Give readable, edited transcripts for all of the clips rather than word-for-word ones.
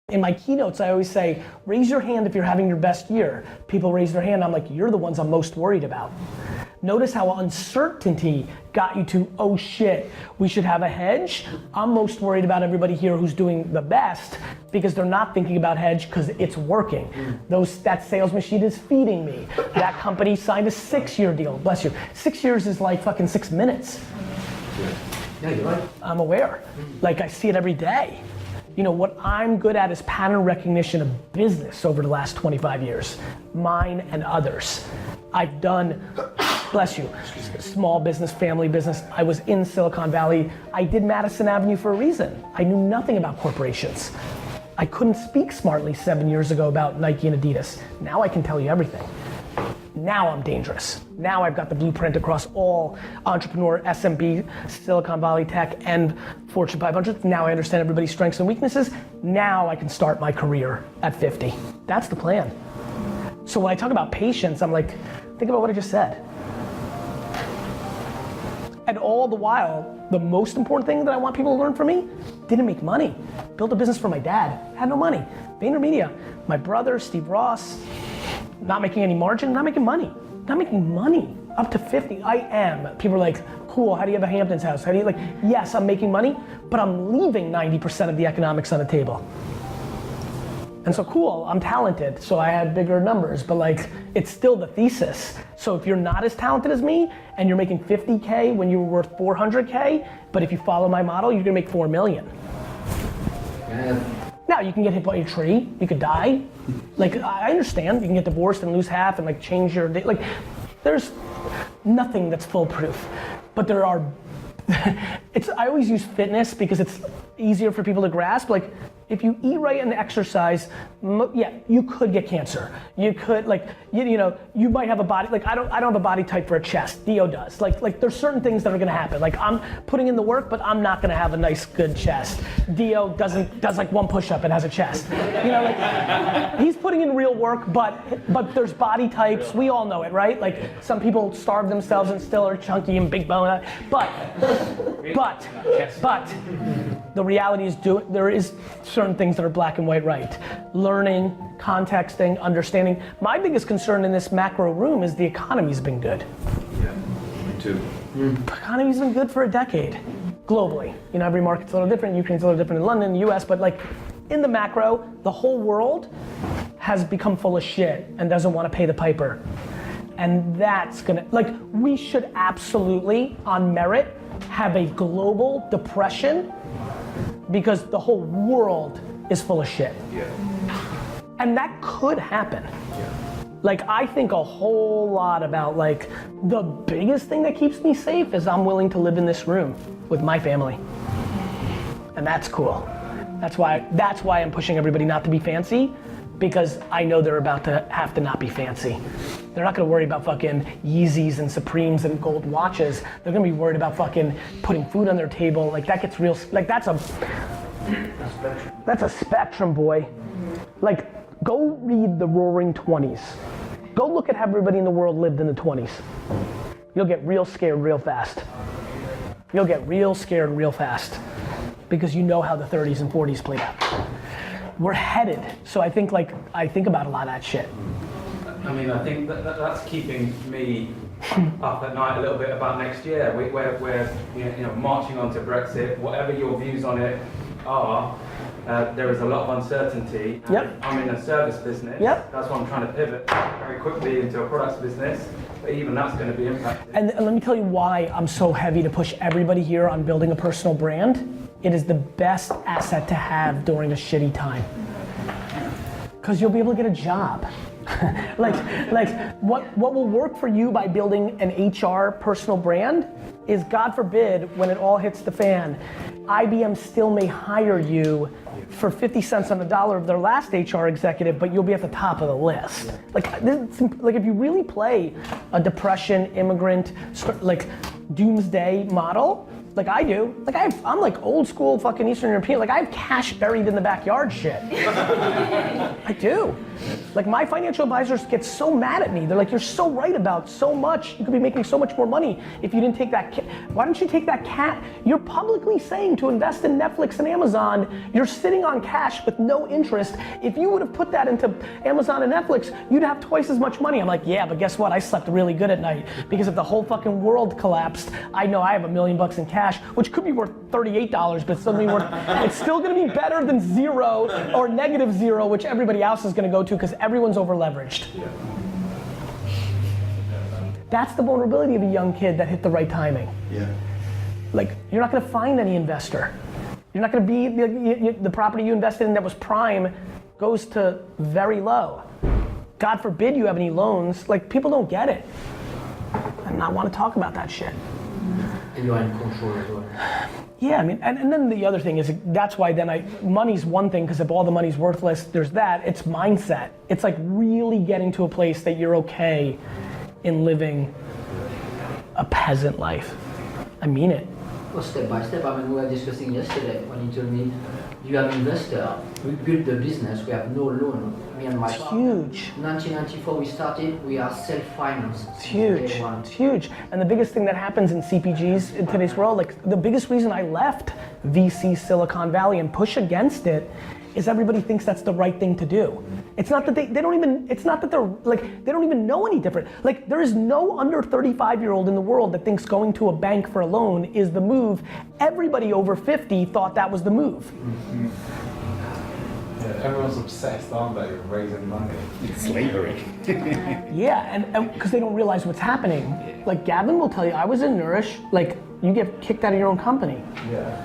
In my keynotes, I always say, raise your hand if you're having your best year. People raise their hand, I'm like, you're the ones I'm most worried about. Notice how uncertainty got you to, oh shit, we should have a hedge. I'm most worried about everybody here who's doing the best because they're not thinking about hedge because it's working. That sales machine is feeding me. That company signed a 6-year deal, bless you. 6 years is like fucking 6 minutes. Yeah, you're right. I'm aware. Like I see it every day. You know, what I'm good at is pattern recognition of business over the last 25 years, mine and others. I've done, bless you, small business, family business. I was in Silicon Valley. I did Madison Avenue for a reason. I knew nothing about corporations. I couldn't speak smartly 7 years ago about Nike and Adidas. Now I can tell you everything. Now I'm dangerous. Now I've got the blueprint across all entrepreneur, SMB, Silicon Valley tech, and Fortune 500. Now I understand everybody's strengths and weaknesses. Now I can start my career at 50. That's the plan. So when I talk about patience, I'm like, think about what I just said. And all the while, the most important thing that I want people to learn from me, didn't make money. Built a business for my dad, had no money. VaynerMedia, my brother, Steve Ross, not making any margin, not making money. Not making money, up to 50, I am. People are like, cool, how do you have a Hamptons house? How do you like, yes, I'm making money, but I'm leaving 90% of the economics on the table. And so cool, I'm talented, so I had bigger numbers, but like, it's still the thesis. So if you're not as talented as me, and you're making 50K when you were worth 400K, but if you follow my model, you're gonna make 4 million. Yeah. Now, you can get hit by a tree, you could die. Like, I understand, you can get divorced and lose half and like change your, like, there's nothing that's foolproof. But there are, I always use fitness because it's easier for people to grasp. Like, if you eat right and exercise, yeah, you could get cancer. You could, like, you know, you might have a body, like I don't have a body type for a chest. Dio does. Like there's certain things that are gonna happen. Like I'm putting in the work, but I'm not gonna have a nice, good chest. Dio does like 1 push-up and has a chest. You know, like, he's putting in real work, but there's body types, we all know it, right? Like some people starve themselves and still are chunky and big bone, but the reality is there is certain things that are black and white right. Learning, contexting, understanding. My biggest concern in this macro room is the economy's been good. Yeah, me too. The economy's been good for a decade, globally. You know, every market's a little different. Ukraine's a little different in London, the US, but like in the macro, the whole world has become full of shit and doesn't want to pay the piper. And that's gonna, like, we should absolutely, on merit, have a global depression because the whole world is full of shit. Yeah. And that could happen. Yeah. Like, I think a whole lot about, like, the biggest thing that keeps me safe is I'm willing to live in this room with my family. And that's cool. That's why I'm pushing everybody not to be fancy, because I know they're about to have to not be fancy. They're not gonna worry about fucking Yeezys and Supremes and gold watches. They're gonna be worried about fucking putting food on their table. Like, that gets real, like, that's a spectrum, boy. Like, go read the Roaring 20s. Go look at how everybody in the world lived in the 20s. You'll get real scared real fast. You'll get real scared real fast because you know how the 30s and 40s played out. We're headed, so I think about a lot of that shit. I mean, I think that's keeping me up at night a little bit about next year. We're you know, marching on to Brexit. Whatever your views on it are, there is a lot of uncertainty. Yep. I'm in a service business. Yep. That's why I'm trying to pivot very quickly into a products business. But even that's going to be impacted. And let me tell you why I'm so heavy to push everybody here on building a personal brand. It is the best asset to have during a shitty time. Because you'll be able to get a job. like what will work for you by building an HR personal brand is, God forbid, when it all hits the fan, IBM still may hire you for 50 cents on the dollar of their last HR executive, but you'll be at the top of the list. Like if you really play a depression, immigrant, like doomsday model, Like I do. Like I'm like old school fucking Eastern European. Like I have cash buried in the backyard shit. I do. Like my financial advisors get so mad at me. They're like, you're so right about so much. You could be making so much more money if you didn't take that. Why don't you take that cat? You're publicly saying to invest in Netflix and Amazon. You're sitting on cash with no interest. If you would have put that into Amazon and Netflix, you'd have twice as much money. I'm like, yeah, but guess what? I slept really good at night because if the whole fucking world collapsed, I know I have $1 million in cash, which could be worth $38, but it's still gonna be better than zero or negative zero, which everybody else is gonna go to because everyone's over leveraged. That's the vulnerability of a young kid that hit the right timing. Yeah. Like, you're not gonna find any investor. You're not gonna be, the property you invested in that was prime goes to very low. God forbid you have any loans. Like, people don't get it. And not wanna talk about that shit. And you are in control as well. Yeah, I mean, and then the other thing is, that's why then money's one thing, because if all the money's worthless, there's that, it's mindset. It's like really getting to a place that you're okay in living a peasant life. I mean it. Well, step by step, I mean, we were discussing yesterday when you told me you have investor, we built the business, we have no loan, me and my partner. Huge. 1994 we started, we are self-financed. It's huge, it's huge. And the biggest thing that happens in CPGs in today's world, like the biggest reason I left VC Silicon Valley and push against it is everybody thinks that's the right thing to do. It's not that they don't even, it's not that they're like, they don't even know any different. Like there is no under 35-year-old in the world that thinks going to a bank for a loan is the move. Everybody over 50 thought that was the move. Mm-hmm. Yeah, everyone's obsessed, aren't they, with raising money? Slavery. Yeah, and because they don't realize what's happening. Like Gavin will tell you, I was in Nourish, like you get kicked out of your own company. Yeah.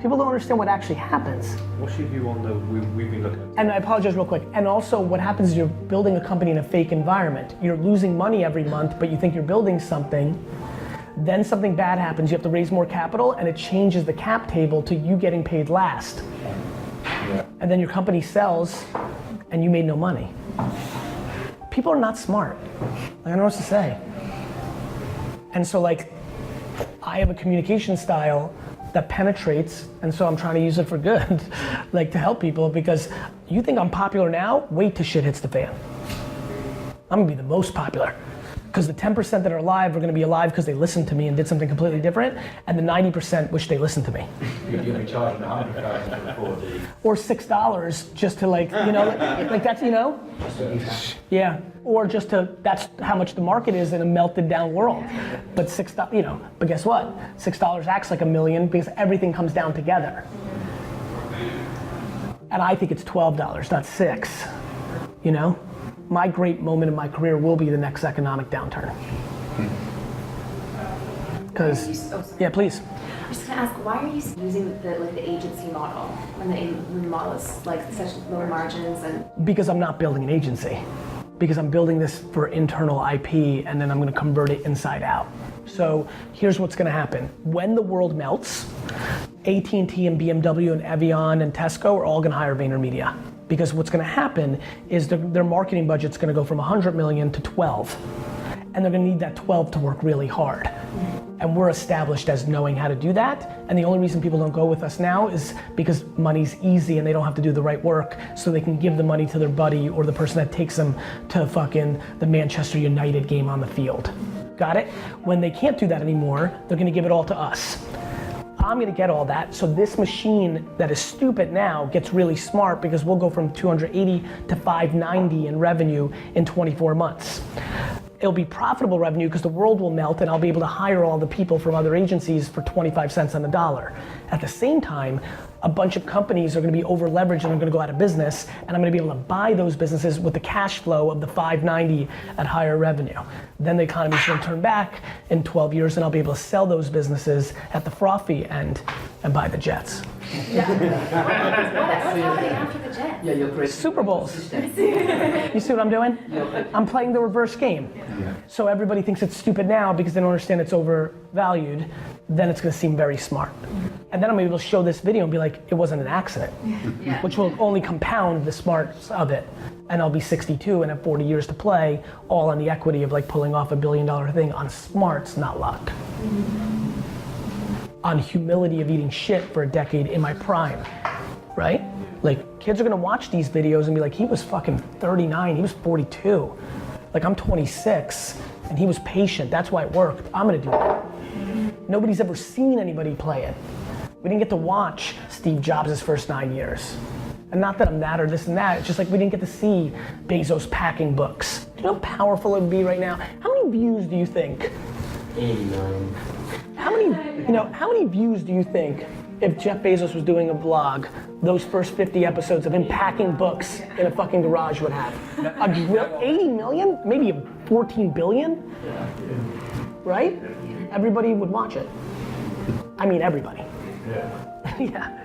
People don't understand what actually happens. What's your view on the, we've been looking at? And I apologize real quick. And also what happens is you're building a company in a fake environment. You're losing money every month, but you think you're building something. Then something bad happens, you have to raise more capital, and it changes the cap table to you getting paid last. Yeah. And then your company sells, and you made no money. People are not smart. I don't know what to say. And so like, I have a communication style that penetrates, and so I'm trying to use it for good, like to help people, because you think I'm popular now, wait till shit hits the fan. I'm gonna be the most popular. Because the 10% that are alive are gonna be alive because they listened to me and did something completely different, and the 90% wish they listened to me. You'll be charging $100,000 for the Or $6 just to like, you know, like that's, you know? Yeah, or just to, that's how much the market is in a melted down world. But $6, you know, but guess what? $6 acts like $1 million because everything comes down together. And I think it's $12, not $6, you know? My great moment in my career will be the next economic downturn. Because, yeah, please. I was just gonna ask, why are you using the agency model when the model is like such low margins and? Because I'm not building an agency. Because I'm building this for internal IP and then I'm gonna convert it inside out. So here's what's gonna happen. When the world melts, AT&T and BMW and Evian and Tesco are all gonna hire VaynerMedia. Because what's gonna happen is their marketing budget's gonna go from 100 million to 12. And they're gonna need that 12 to work really hard. And we're established as knowing how to do that. And the only reason people don't go with us now is because money's easy and they don't have to do the right work, so they can give the money to their buddy or the person that takes them to fucking the Manchester United game on the field. Got it? When they can't do that anymore, they're gonna give it all to us. I'm gonna get all that, so this machine that is stupid now gets really smart because we'll go from 280 to 590 in revenue in 24 months. It'll be profitable revenue because the world will melt and I'll be able to hire all the people from other agencies for 25 cents on the dollar. At the same time, a bunch of companies are gonna be over leveraged and are gonna go out of business, and I'm gonna be able to buy those businesses with the cash flow of the 590 at higher revenue. Then the economy's gonna turn back in 12 years and I'll be able to sell those businesses at the frothy end and buy the jets. Yeah. What's happening after the Jets? Yeah, you're great. Super Bowls. System. You see what I'm doing? I'm playing the reverse game. So everybody thinks it's stupid now because they don't understand it's overvalued. Then it's gonna seem very smart. And then I'm able to show this video and be like, it wasn't an accident. Yeah. Which will only compound the smarts of it. And I'll be 62 and have 40 years to play, all on the equity of like pulling off $1 billion thing on smarts, not luck. on humility of eating shit for a decade in my prime, right? Like, kids are gonna watch these videos and be like, he was fucking 39, he was 42. Like, I'm 26, and he was patient, that's why it worked. I'm gonna do it. Nobody's ever seen anybody play it. We didn't get to watch Steve Jobs' first 9 years. And not that I'm that or this and that, it's just like we didn't get to see Bezos packing books. Do you know how powerful it would be right now? How many views do you think? 89. How many views do you think if Jeff Bezos was doing a vlog, those first 50 episodes of him packing books in a fucking garage would have? 80 million? Maybe 14 billion? Right? Everybody would watch it. I mean everybody. Yeah. Yeah.